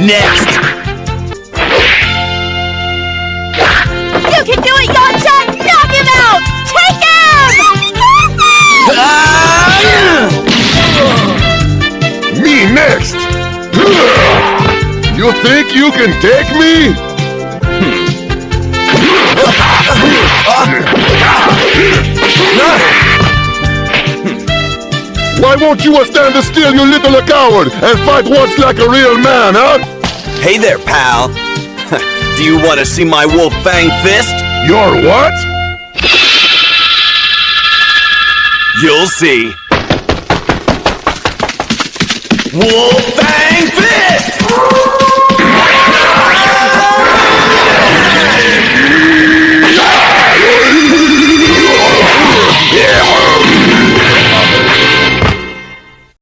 Next! You can do it, Yamcha! Knock him out! Take him! Me next! You think you can take me? Why won't you stand still, you little coward, and fight once like a real man, huh? Hey there, pal. Do you want to see my wolf Fang fist? Your what? You'll see. Wolf Fang fist!